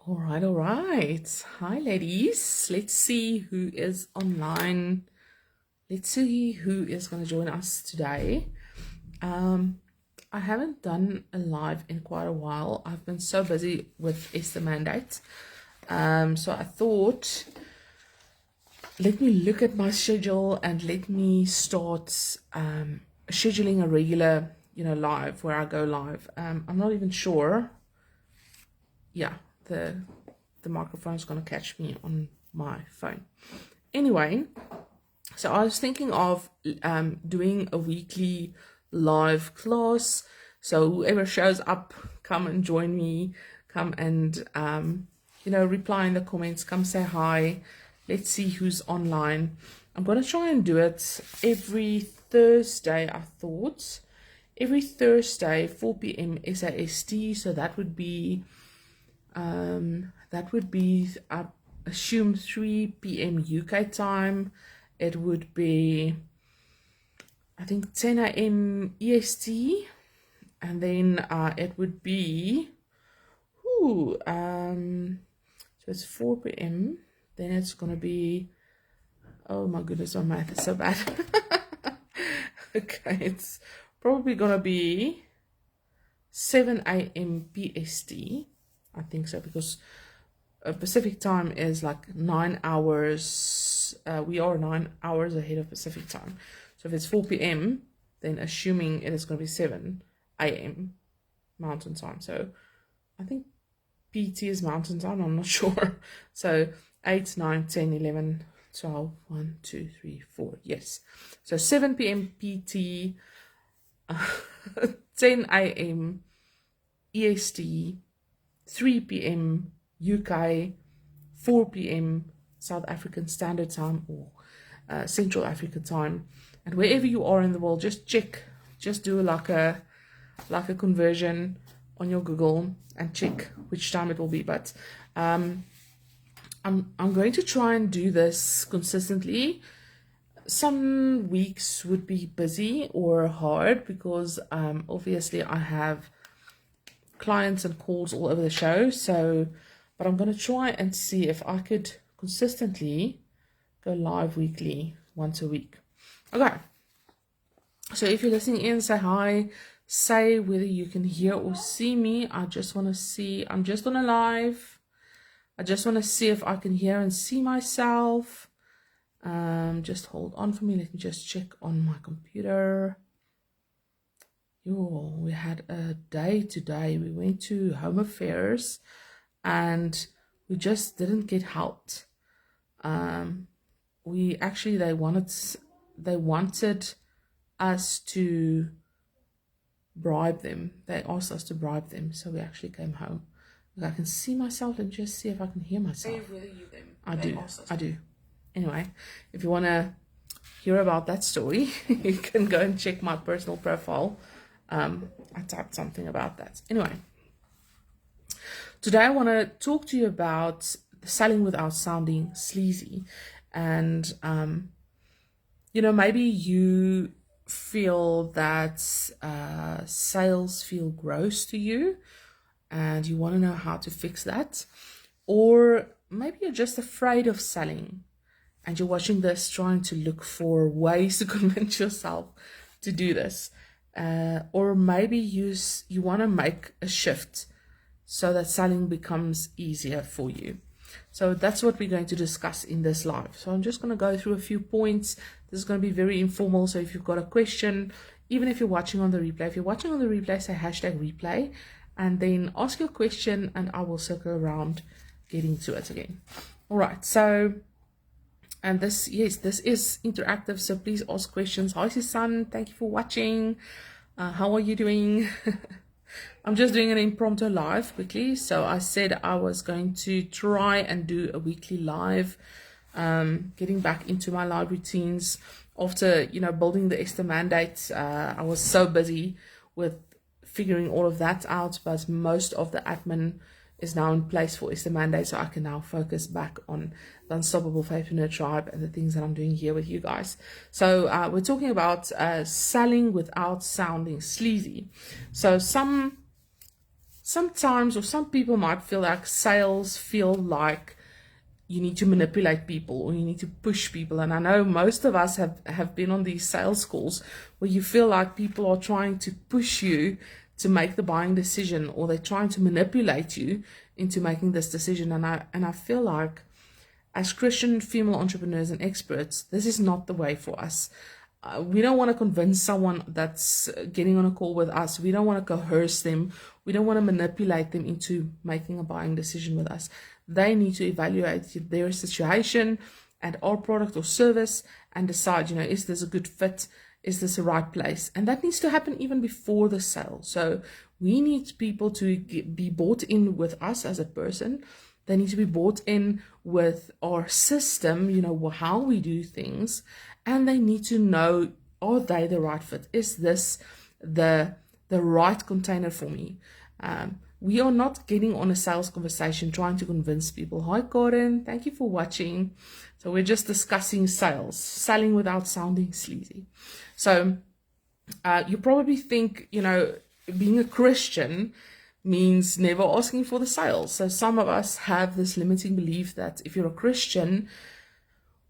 All right. Hi, ladies. Let's see who is online. Let's see who is going to join us today. I haven't done a live in quite a while. I've been so busy with Esther mandates. So I thought, let me look at my schedule and let me start scheduling a regular, live where I go live. I'm not even sure. Yeah, the microphone is going to catch me on my phone. Anyway, so I was thinking of doing a weekly live class. So whoever shows up, come and join me. Come and reply in the comments. Come say hi. Let's see who's online. I'm going to try and do it every Thursday. I thought every Thursday 4 p.m. SAST. So that would be I assume 3 p.m. UK time. It would be, I think, 10 a.m. EST, and then it would be, so it's 4 p.m. Then it's gonna be, oh my goodness, my math is so bad. Okay, it's probably gonna be 7 a.m. PST. I think so, because Pacific time is like 9 hours. We are 9 hours ahead of Pacific time. So if it's 4 p.m., then assuming it is going to be 7 a.m. Mountain time. So I think PT is Mountain time. I'm not sure. So 8, 9, 10, 11, 12, 1, 2, 3, 4. Yes. So 7 p.m. PT, 10 a.m. EST, 3 p.m. UK, 4 p.m. South African Standard Time, or Central African Time. And wherever you are in the world, just check, just do like a conversion on your Google and check which time it will be. But I'm going to try and do this consistently. Some weeks would be busy or hard because obviously I have clients and calls all over the show. But I'm going to try and see if I could consistently go live weekly, once a week. Okay. So if you're listening in, say hi, say whether you can hear or see me. I just want to see, I'm just on a live. I just want to see if I can hear and see myself. Just hold on for me. Let me just check on my computer. We had a day today. We went to Home Affairs and we just didn't get helped. They wanted us to bribe them. They asked us to bribe them, so we actually came home. I can see myself and just see if I can hear myself. I do. Anyway, if you want to hear about that story, you can go and check my personal profile. I typed something about that. Anyway, today I want to talk to you about selling without sounding sleazy. And, maybe you feel that sales feel gross to you and you want to know how to fix that. Or maybe you're just afraid of selling and you're watching this trying to look for ways to convince yourself to do this. Or maybe you want to make a shift so that selling becomes easier for you. So that's what we're going to discuss in this live. So I'm just going to go through a few points. This is going to be very informal. So if you've got a question, even if you're watching on the replay, say #replay and then ask your question and I will circle around getting to it again. All right. So, and this is interactive. So please ask questions. Hi, Susan. Thank you for watching. How are you doing? I'm just doing an impromptu live quickly. So I said I was going to try and do a weekly live, getting back into my live routines after, building the Esther mandate. I was so busy with figuring all of that out, but most of the admin is now in place for Esther mandate. So I can now focus back on the Unstoppable Faithpreneur Tribe and the things that I'm doing here with you guys. So we're talking about selling without sounding sleazy. So some sometimes, or some people might feel like sales feel like you need to manipulate people or you need to push people. And I know most of us have been on these sales calls where you feel like people are trying to push you to make the buying decision, or they're trying to manipulate you into making this decision. And I feel like as Christian female entrepreneurs and experts, this is not the way for us. We don't want to convince someone that's getting on a call with us. We don't want to coerce them. We don't want to manipulate them into making a buying decision with us. They need to evaluate their situation and our product or service and decide, is this a good fit? Is this the right place? And that needs to happen even before the sale. So we need people to be bought in with us as a person. They need to be bought in with our system, how we do things. And they need to know, are they the right fit? Is this the right container for me? We are not getting on a sales conversation trying to convince people. Hi, Karen. Thank you for watching. So we're just discussing sales, selling without sounding sleazy. So you probably think, being a Christian means never asking for the sales. So some of us have this limiting belief that if you're a Christian,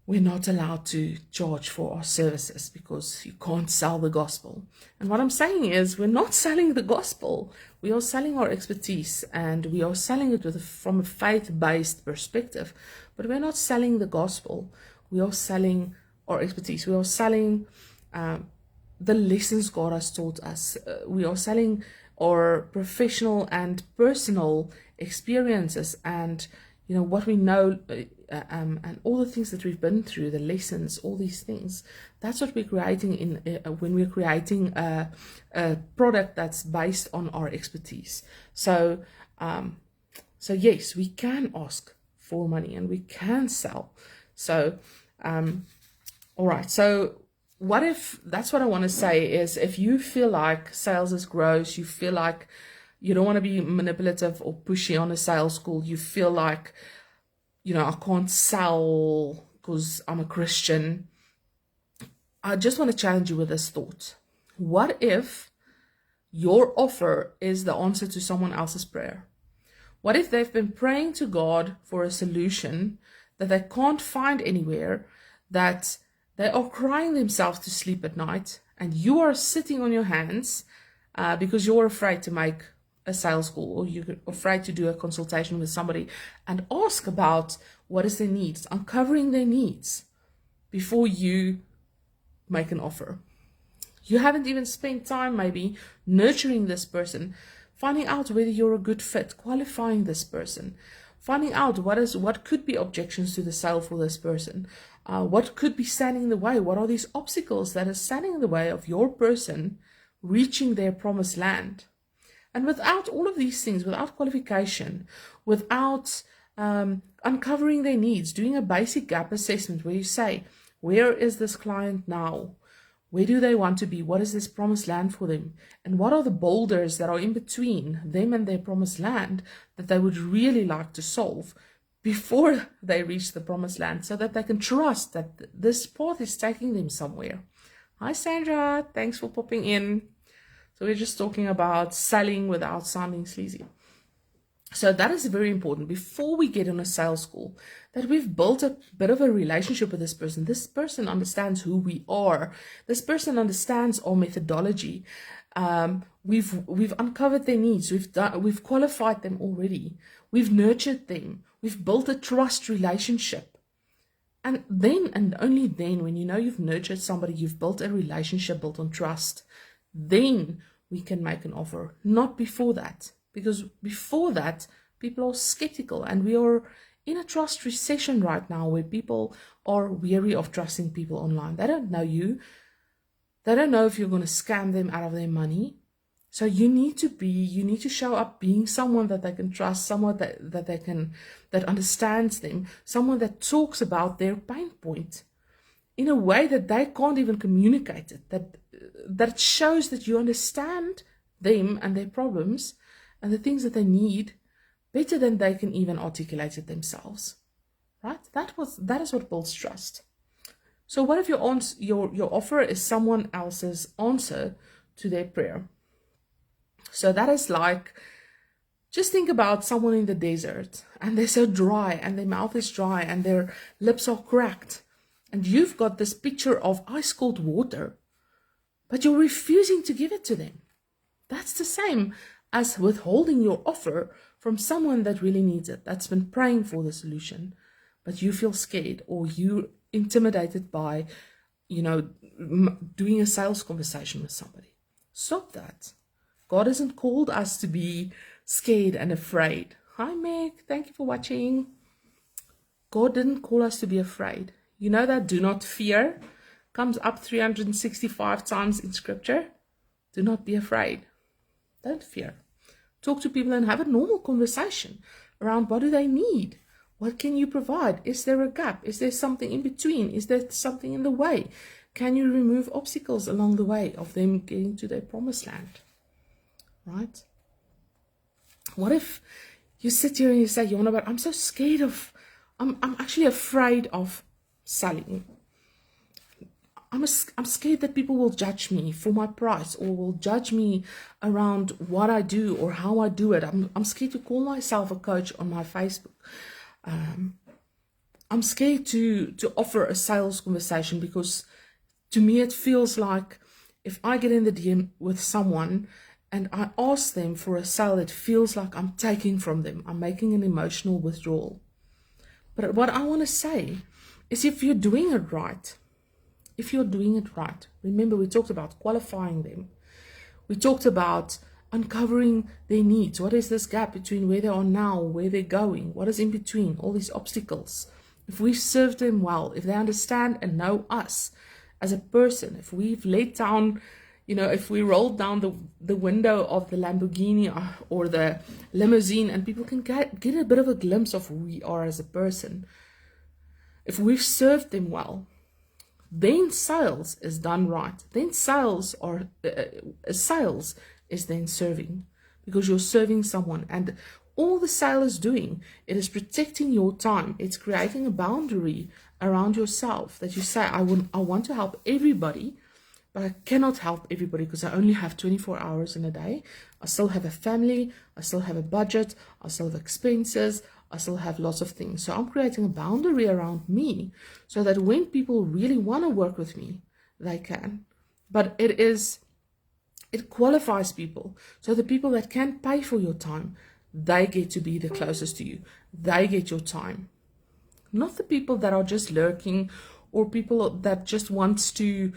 we're not allowed to charge for our services because you can't sell the gospel. And what I'm saying is we're not selling the gospel. We are selling our expertise, and we are selling it from a faith-based perspective. But we're not selling the gospel. We are selling our expertise. We are selling the lessons God has taught us. We are selling our professional and personal experiences and what we know, and all the things that we've been through, the lessons, all these things. That's what we're creating when we're creating a product that's based on our expertise. So yes, we can ask for money and we can sell. So, all right. So what if, that's what I want to say is, if you feel like sales is gross, you feel like you don't want to be manipulative or pushy on a sales call, you feel like, I can't sell because I'm a Christian, I just want to challenge you with this thought. What if your offer is the answer to someone else's prayer? What if they've been praying to God for a solution that they can't find anywhere, that they are crying themselves to sleep at night, and you are sitting on your hands because you're afraid to make a sales call, or you're afraid to do a consultation with somebody and ask about what is their needs, uncovering their needs before you make an offer. You haven't even spent time maybe nurturing this person, finding out whether you're a good fit, qualifying this person, finding out what could be objections to the sale for this person, what could be standing in the way, what are these obstacles that are standing in the way of your person reaching their promised land. And without all of these things, without qualification, without uncovering their needs, doing a basic gap assessment where you say, where is this client now? Where do they want to be? What is this promised land for them? And what are the boulders that are in between them and their promised land that they would really like to solve before they reach the promised land, so that they can trust that this path is taking them somewhere? Hi, Sandra. Thanks for popping in. So we're just talking about selling without sounding sleazy. So that is very important before we get on a sales call, that we've built a bit of a relationship with this person. This person understands who we are. This person understands our methodology. We've uncovered their needs. We've qualified them already. We've nurtured them. We've built a trust relationship. And then, and only then, when you've nurtured somebody, you've built a relationship built on trust, then we can make an offer, not before that. Because before that, people are skeptical, and we are in a trust recession right now where people are weary of trusting people online. They don't know you. They don't know if you're going to scam them out of their money. So you need to show up being someone that they can trust, someone that understands them, someone that talks about their pain point in a way that they can't even communicate it, that shows that you understand them and their problems and the things that they need better than they can even articulate it themselves, right? That is what builds trust. So what if your offer is someone else's answer to their prayer? So that is like Just think about someone in the desert and they're so dry and their mouth is dry and their lips are cracked. And you've got this picture of ice cold water, but you're refusing to give it to them. That's the same as withholding your offer from someone that really needs it, that's been praying for the solution, but you feel scared or you're intimidated by, doing a sales conversation with somebody. Stop that. God hasn't called us to be scared and afraid. Hi, Meg. Thank you for watching. God didn't call us to be afraid. You know that do not fear comes up 365 times in scripture. Do not be afraid. Don't fear. Talk to people and have a normal conversation around what do they need? What can you provide? Is there a gap? Is there something in between? Is there something in the way? Can you remove obstacles along the way of them getting to their promised land? Right? What if you sit here and you say, Jonna, but I'm so scared of, I'm actually afraid of selling. I'm scared that people will judge me for my price or will judge me around what I do or how I do it. I'm scared to call myself a coach on my Facebook. I'm scared to offer a sales conversation because to me it feels like if I get in the DM with someone and I ask them for a sale, it feels like I'm taking from them. I'm making an emotional withdrawal. But what I want to say is if you're doing it right, remember we talked about qualifying them. We talked about uncovering their needs. What is this gap between where they are now, where they're going? What is in between? All these obstacles. If we serve them well, if they understand and know us as a person, if we've laid down, if we rolled down the window of the Lamborghini or the limousine and people can get a bit of a glimpse of who we are as a person, if we've served them well, then sales is done right. Then sales is then serving, because you're serving someone, and all the sale is doing, it is protecting your time. It's creating a boundary around yourself that you say, I want to help everybody, but I cannot help everybody because I only have 24 hours in a day. I still have a family, I still have a budget, I still have expenses, I still have lots of things. So I'm creating a boundary around me so that when people really want to work with me, they can. But it qualifies people. So the people that can pay for your time, they get to be the closest to you. They get your time. Not the people that are just lurking or people that just wants to,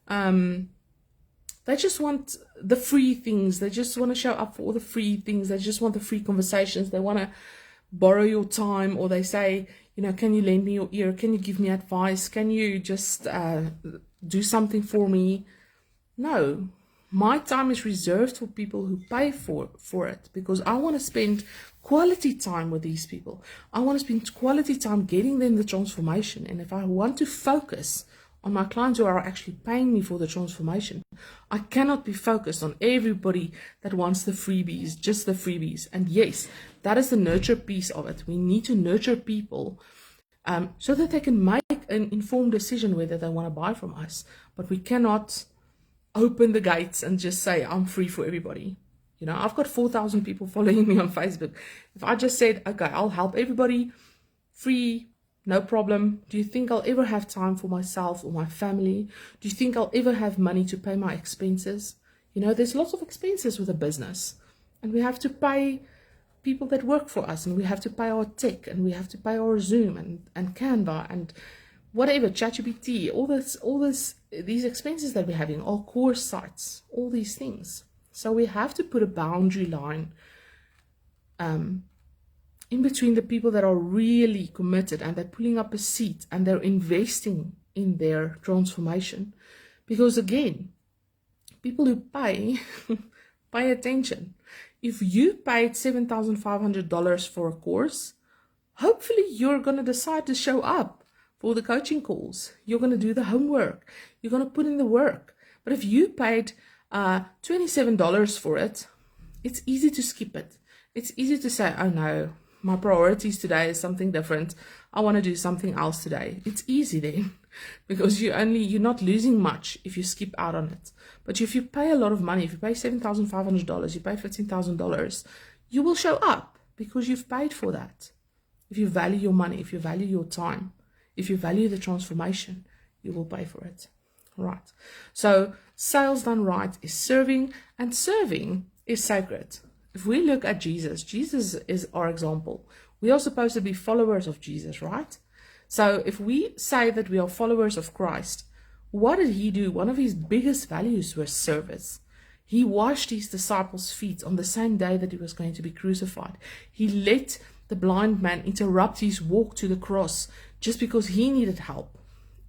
they just want the free things. They just want to show up for all the free things. They just want the free conversations. They want to borrow your time, or they say, can you lend me your ear? Can you give me advice? Can you just do something for me? No, my time is reserved for people who pay for it, because I want to spend quality time with these people. I want to spend quality time getting them the transformation. And if I want to focus on my clients who are actually paying me for the transformation, I cannot be focused on everybody that wants the freebies, just the freebies. And yes, that is the nurture piece of it. We need to nurture people so that they can make an informed decision whether they want to buy from us. But we cannot open the gates and just say, I'm free for everybody. I've got 4,000 people following me on Facebook. If I just said, okay, I'll help everybody free, no problem. Do you think I'll ever have time for myself or my family? Do you think I'll ever have money to pay my expenses? There's lots of expenses with a business, and we have to pay people that work for us, and we have to pay our tech, and we have to pay our Zoom and Canva and whatever, ChatGPT, these expenses that we're having, our course sites, all these things. So we have to put a boundary line in between the people that are really committed and they're pulling up a seat and they're investing in their transformation. Because again, people who pay, pay attention. If you paid $7,500 for a course, hopefully you're going to decide to show up for the coaching calls. You're going to do the homework. You're going to put in the work. But if you paid $27 for it, it's easy to skip it. It's easy to say, oh no, my priorities today is something different. I want to do something else today. It's easy then, because you're not losing much if you skip out on it. But if you pay a lot of money, if you pay $7,500, you pay $15,000, you will show up because you've paid for that. If you value your money, if you value your time, if you value the transformation, you will pay for it. Right. So sales done right is serving, and serving is sacred. If we look at Jesus, Jesus is our example. We are supposed to be followers of Jesus, right? So if we say that we are followers of Christ, what did he do? One of his biggest values was service. He washed his disciples' feet on the same day that he was going to be crucified. He let the blind man interrupt his walk to the cross just because he needed help.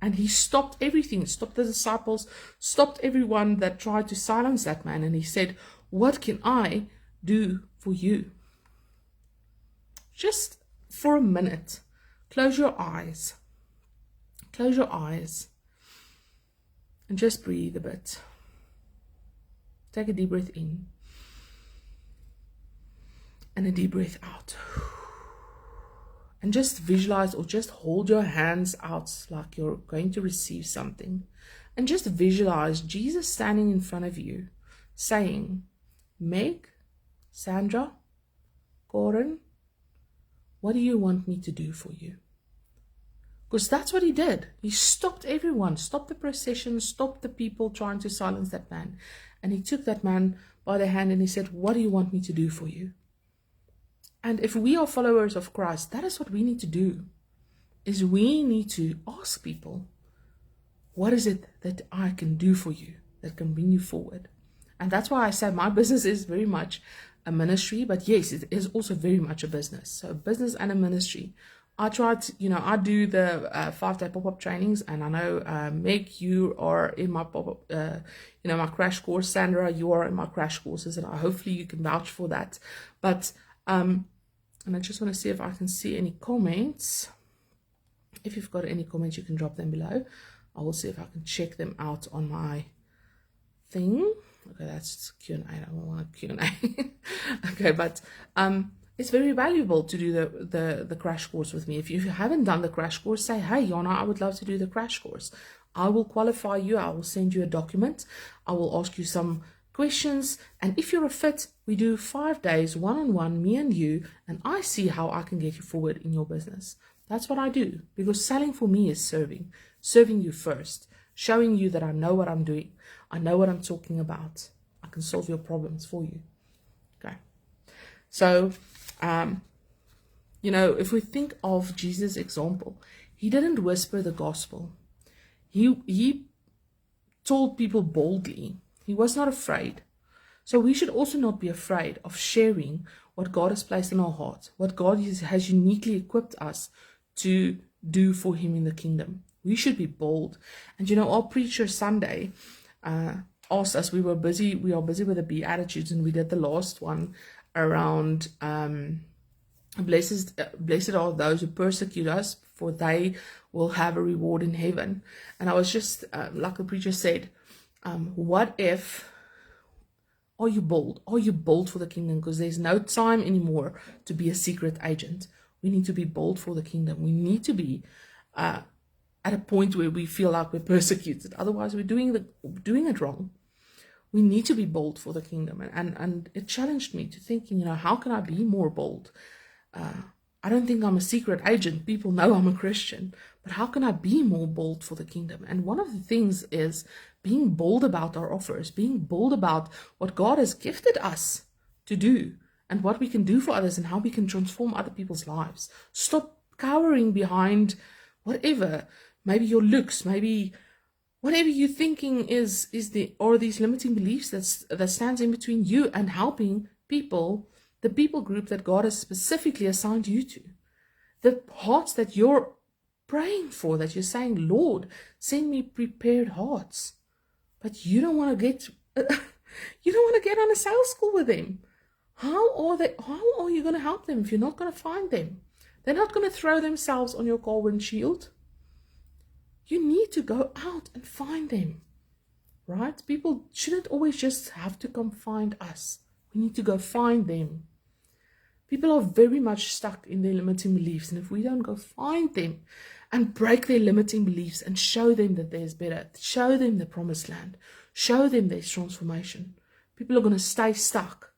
And he stopped everything, stopped the disciples, stopped everyone that tried to silence that man. And he said, what can I do for you? Just for a minute, close your eyes. Close your eyes. And just breathe a bit. Take a deep breath in. And a deep breath out. And just visualize, or just hold your hands out like you're going to receive something. And just visualize Jesus standing in front of you, saying, Meg, Sandra, Corin, what do you want me to do for you? Because that's what he did. He stopped everyone, stopped the procession, stopped the people trying to silence that man. And he took that man by the hand and he said, what do you want me to do for you? And if we are followers of Christ, that is what we need to do, is we need to ask people, what is it that I can do for you that can bring you forward? And that's why I said my business is very much a ministry, but yes, it is also very much a business. So a business and a ministry. I try to, I do the 5-day pop-up trainings, and I know, Meg, you are in my pop-up, my crash course. Sandra, you are in my crash courses, and hopefully you can vouch for that. But, and I just want to see if I can see any comments. If you've got any comments, you can drop them below. I will see if I can check them out on my thing. Okay, that's Q&A. I don't want Q&A. Okay, but it's very valuable to do the crash course with me. If you haven't done the crash course, say, hey, Yana, I would love to do the crash course. I will qualify you. I will send you a document. I will ask you some questions. And if you're a fit, we do 5 days, one-on-one, me and you, and I see how I can get you forward in your business. That's what I do, because selling for me is serving you first, showing you that I know what I'm doing. I know what I'm talking about. I can solve your problems for you. Okay. So, if we think of Jesus' example, he didn't whisper the gospel. He told people boldly. He was not afraid. So we should also not be afraid of sharing what God has placed in our hearts, what God has uniquely equipped us to do for him in the kingdom. We should be bold. And our preacher Sunday asked us, we are busy with the Beatitudes, and we did the last one around blessed are those who persecute us, for they will have a reward in heaven. And I was just, like the preacher said, what if, are you bold? Are you bold for the kingdom? Because there's no time anymore to be a secret agent. We need to be bold for the kingdom. We need to be at a point where we feel like we're persecuted. Otherwise, we're doing it wrong. We need to be bold for the kingdom. And it challenged me to thinking, how can I be more bold? I don't think I'm a secret agent. People know I'm a Christian. But how can I be more bold for the kingdom? And one of the things is being bold about our offers, being bold about what God has gifted us to do and what we can do for others and how we can transform other people's lives. Stop cowering behind whatever, maybe your looks, maybe whatever you're thinking is these limiting beliefs that stands in between you and helping people, the people group that God has specifically assigned you to. The hearts that you're praying for, that you're saying, Lord, send me prepared hearts. But you don't want to get on a sales call with them. How are you going to help them if you're not going to find them? They're not going to throw themselves on your car windshield. You need to go out and find them, right? People shouldn't always just have to come find us. We need to go find them. People are very much stuck in their limiting beliefs. And if we don't go find them and break their limiting beliefs and show them that there's better, show them the promised land, show them there's transformation, people are going to stay stuck.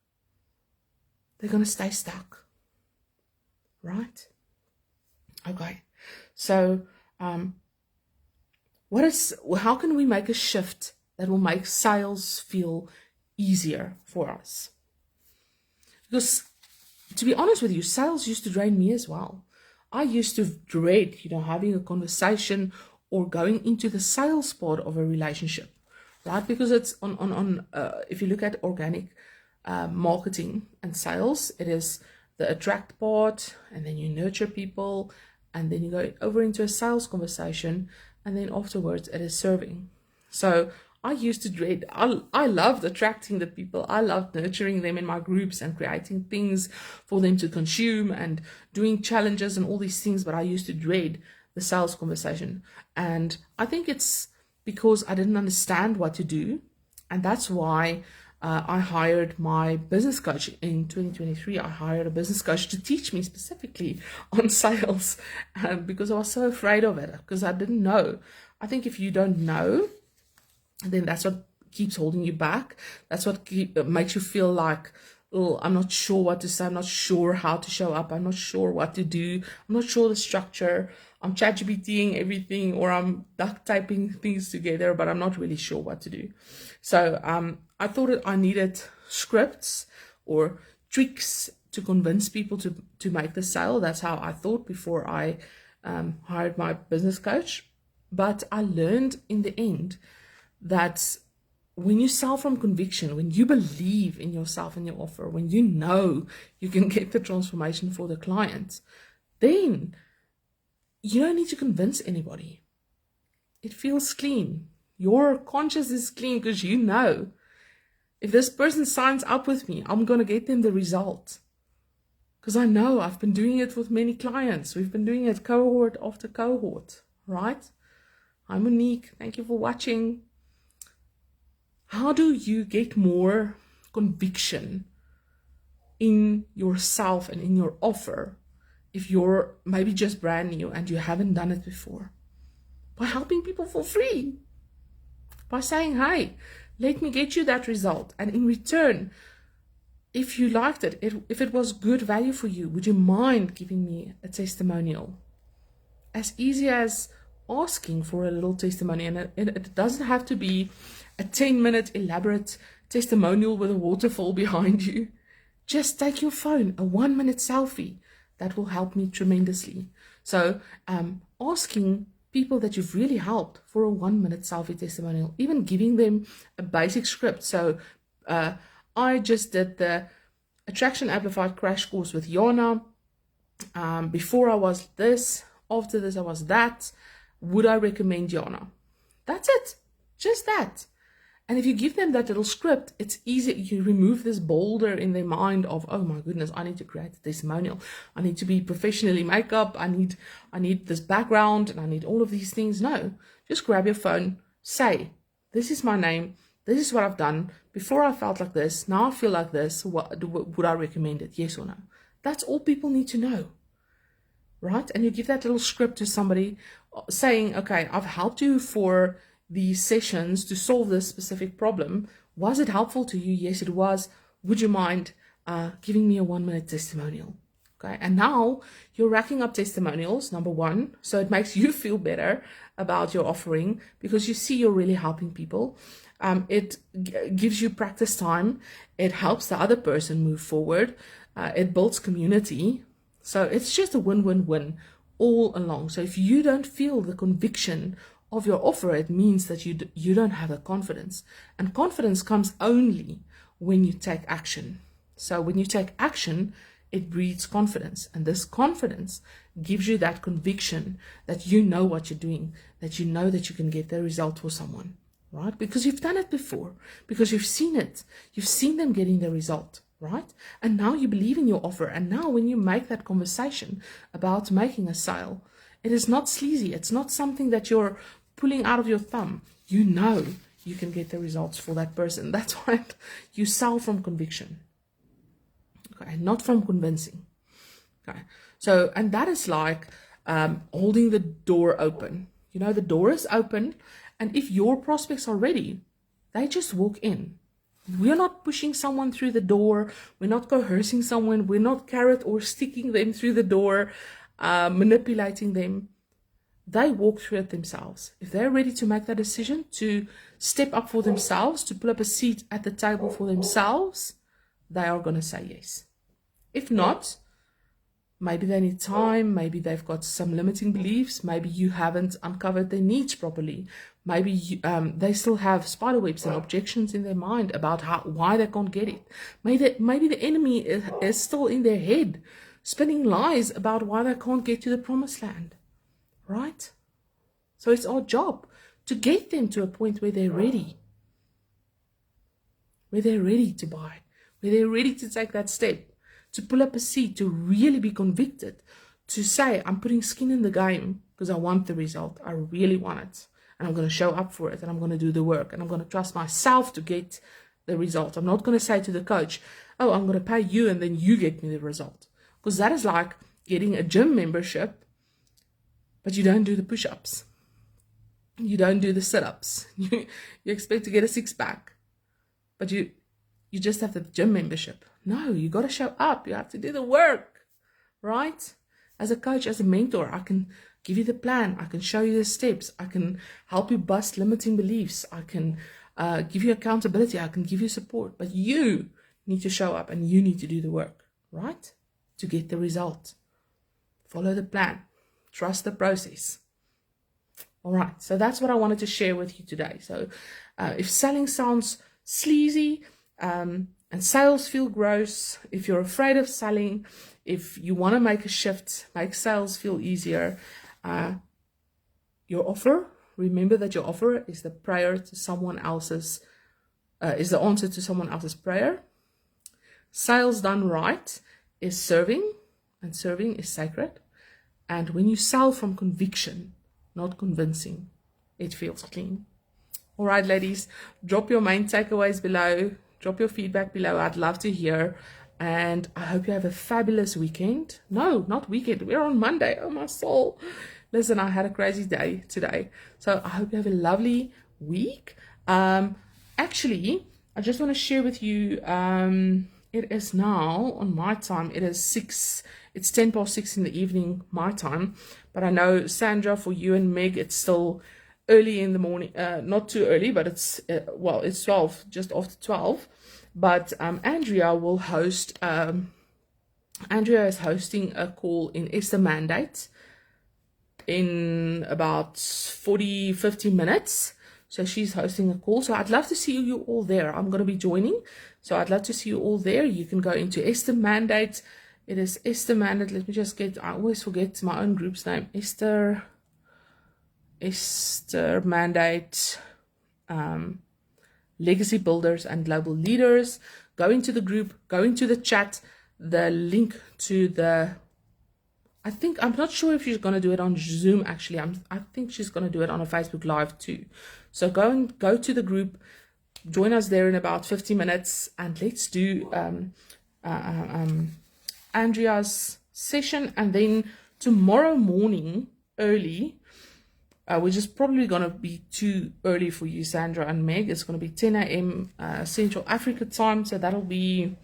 they're going to stay stuck, right? Okay. So, how can we make a shift that will make sales feel easier for us? Because to be honest with you, sales used to drain me as well. I used to dread, having a conversation or going into the sales part of a relationship, right? Because it's if you look at organic marketing and sales, it is the attract part, and then you nurture people, and then you go over into a sales conversation, and then afterwards it is serving. So I used to dread, I loved attracting the people. I loved nurturing them in my groups and creating things for them to consume and doing challenges and all these things. But I used to dread the sales conversation. And I think it's because I didn't understand what to do. And that's why I hired my business coach in 2023. I hired a business coach to teach me specifically on sales because I was so afraid of it, because I didn't know. I think if you don't know, then that's what keeps holding you back. That's what makes you feel like, oh, I'm not sure what to say. I'm not sure how to show up. I'm not sure what to do. I'm not sure the structure. I'm ChatGPTing everything, or I'm duct taping things together, but I'm not really sure what to do. So I thought that I needed scripts or tricks to convince people to make the sale. That's how I thought before I hired my business coach. But I learned in the end that when you sell from conviction, when you believe in yourself and your offer, when you know you can get the transformation for the client, then you don't need to convince anybody. It feels clean. Your conscience is clean because you know, if this person signs up with me, I'm going to get them the result. Because I know I've been doing it with many clients. We've been doing it cohort after cohort, right? I'm Monique. Thank you for watching. How do you get more conviction in yourself and in your offer if you're maybe just brand new and you haven't done it before? By helping people for free. By saying, hey, let me get you that result. And in return, if you liked it, if it was good value for you, would you mind giving me a testimonial? As easy as asking for a little testimony. And it doesn't have to be a 10-minute elaborate testimonial with a waterfall behind you. Just take your phone, a 1-minute selfie. That will help me tremendously. So asking people that you've really helped for a 1-minute selfie testimonial, even giving them a basic script. So I just did the Attraction Amplified crash course with Yana. Before I was this, after this I was that. Would I recommend Yana? That's it. Just that. And if you give them that little script, it's easy. You remove this boulder in their mind of, oh my goodness, I need to create a testimonial. I need to be professionally make up. I need this background, and I need all of these things. No, just grab your phone, say, this is my name. This is what I've done. Before I felt like this. Now I feel like this. Would I recommend it? Yes or no? That's all people need to know. Right? And you give that little script to somebody saying, okay, I've helped you for these sessions to solve this specific problem. Was it helpful to you? Yes, it was. Would you mind giving me a 1-minute testimonial? Okay. And now you're racking up testimonials, number one. So it makes you feel better about your offering because you see you're really helping people. It gives you practice time. It helps the other person move forward. It builds community. So it's just a win-win-win all along. So if you don't feel the conviction of your offer, it means that you don't have the confidence. And confidence comes only when you take action. So when you take action, it breeds confidence. And this confidence gives you that conviction that you know what you're doing, that you know that you can get the result for someone, right? Because you've done it before, because you've seen it. You've seen them getting the result. Right? And now you believe in your offer. And now when you make that conversation about making a sale, it is not sleazy. It's not something that you're pulling out of your thumb. You know you can get the results for that person. That's why you sell from conviction. Okay, not from convincing. Okay. So, and that is like holding the door open. You know, the door is open. And if your prospects are ready, they just walk in. We're not pushing someone through the door. We're not coercing someone. We're not carrot or sticking them through the door, manipulating them. They walk through it themselves. If they're ready to make that decision, to step up for themselves, to pull up a seat at the table for themselves, they are going to say yes. If not, maybe they need time, maybe they've got some limiting beliefs, maybe you haven't uncovered their needs properly, maybe they still have spiderwebs and objections in their mind about why they can't get it. Maybe the enemy is still in their head, spinning lies about why they can't get to the promised land, right? So it's our job to get them to a point where they're ready, to buy, where they're ready to take that step, to pull up a seat, to really be convicted, to say, I'm putting skin in the game because I want the result. I really want it. And I'm going to show up for it. And I'm going to do the work. And I'm going to trust myself to get the result. I'm not going to say to the coach, oh, I'm going to pay you and then you get me the result. Because that is like getting a gym membership, but you don't do the push-ups. You don't do the sit-ups. You expect to get a six-pack, but you just have the gym membership. No, you got to show up. You have to do the work, right? As a coach, as a mentor, I can give you the plan. I can show you the steps. I can help you bust limiting beliefs. I can give you accountability. I can give you support. But you need to show up and you need to do the work, right? To get the result. Follow the plan. Trust the process. All right. So that's what I wanted to share with you today. So if selling sounds sleazy, and sales feel gross, if you're afraid of selling, if you want to make a shift, make sales feel easier, your offer, remember that your offer is the prayer to someone else's, is the answer to someone else's prayer. Sales done right is serving, and serving is sacred. And when you sell from conviction, not convincing, it feels clean. All right, ladies, drop your main takeaways below. Drop your feedback below. I'd love to hear. And I hope you have a fabulous weekend. No, not weekend. We're on Monday. Oh, my soul. Listen, I had a crazy day today. So I hope you have a lovely week. Actually, I just want to share with you, it is now on my time. It is 6. It's 10:06 in the evening, my time. But I know, Sandra, for you and Meg, it's still early in the morning, not too early, but it's, well, it's 12, just after 12. But Andrea will host, Andrea is hosting a call in Esther Mandate in about 50 minutes. So she's hosting a call. So I'd love to see you all there. I'm going to be joining. So I'd love to see you all there. You can go into Esther Mandate. It is Esther Mandate. Let me just I always forget my own group's name. Esther Mandate, Legacy Builders and Global Leaders. Go into the group, go into the chat, the link to the, I'm not sure if she's going to do it on Zoom, actually. I think she's going to do it on a Facebook Live too. So go to the group, join us there in about 50 minutes, and let's do Andrea's session. And then tomorrow morning, early, which is probably going to be too early for you, Sandra and Meg. It's going to be 10 a.m. Central Africa time. So that'll be,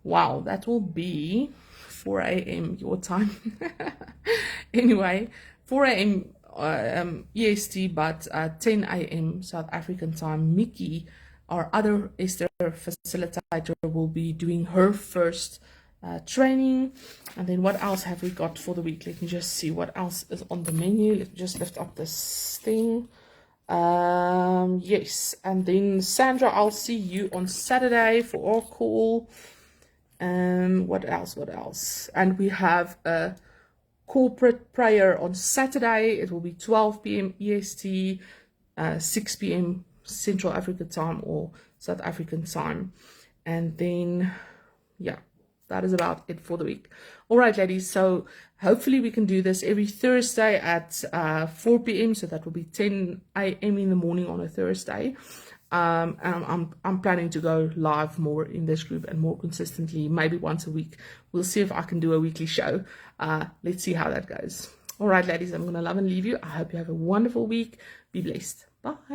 wow, that will be 4 a.m. your time. Anyway, 4 a.m. EST, but 10 a.m. South African time. Mickey, our other Esther facilitator, will be doing her first training. And then what else have we got for the week? Let me just see what else is on the menu. Let me just lift up this thing. Yes, and then Sandra, I'll see you on Saturday for our call. What else? And we have a corporate prayer on Saturday. It will be 12 p.m. EST, 6 p.m. Central African time or South African time. And then, yeah, that is about it for the week. All right, ladies. So hopefully we can do this every Thursday at 4 p.m. So that will be 10 a.m. in the morning on a Thursday. And I'm planning to go live more in this group and more consistently, maybe once a week. We'll see if I can do a weekly show. Let's see how that goes. All right, ladies, I'm going to love and leave you. I hope you have a wonderful week. Be blessed. Bye.